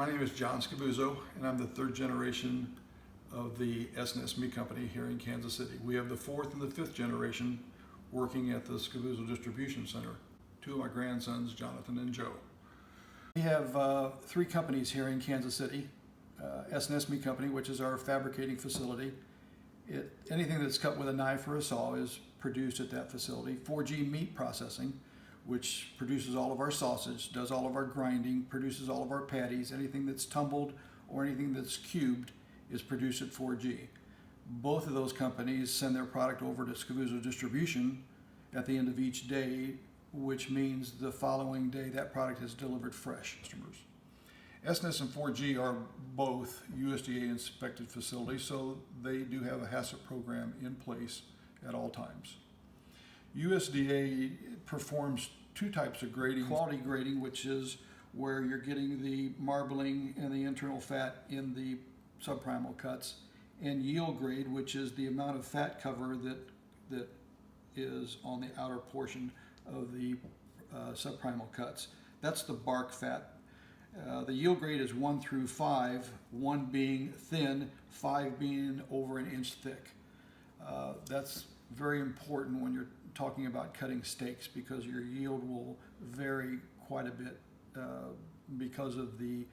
My name is John Scavuzzo, and I'm the third generation of the S&S Meat Company here in Kansas City. We have the fourth and the fifth generation working at the Scavuzzos Distribution Center. Two of my grandsons, Jonathan and Joe. We have three companies here in Kansas City. S&S Meat Company, which is our fabricating facility. Anything that's cut with a knife or a saw is produced at that facility. 4G Meat Processing, which produces all of our sausage, does all of our grinding, produces all of our patties. Anything that's tumbled or anything that's cubed is produced at 4G. Both of those companies send their product over to Scavuzzos Distribution at the end of each day, which means the following day that product is delivered fresh to customers. S&S and 4G are both USDA inspected facilities, so they do have a HACCP program in place at all times. USDA performs two types of grading. Quality grading, which is where you're getting the marbling and the internal fat in the subprimal cuts, and yield grade, which is the amount of fat cover that is on the outer portion of the subprimal cuts. That's the bark fat. The yield grade is 1 through 5, 1 being thin, 5 being over an inch thick. That's very important when you're talking about cutting steaks, because your yield will vary quite a bit because of the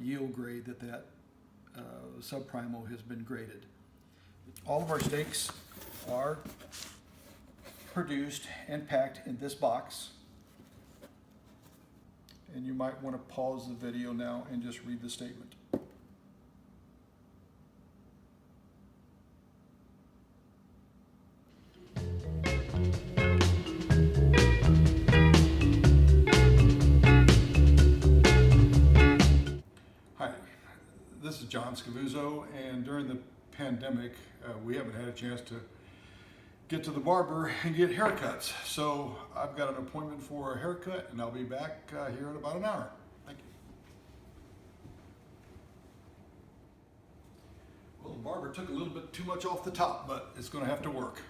yield grade that subprimal has been graded. All of our steaks are produced and packed in this box. And you might want to pause the video now and just read the statement. Hi, this is John Scavuzzo, and during the pandemic, we haven't had a chance to get to the barber and get haircuts. So I've got an appointment for a haircut, and I'll be back here in about an hour. Thank you. Well, the barber took a little bit too much off the top, but it's going to have to work.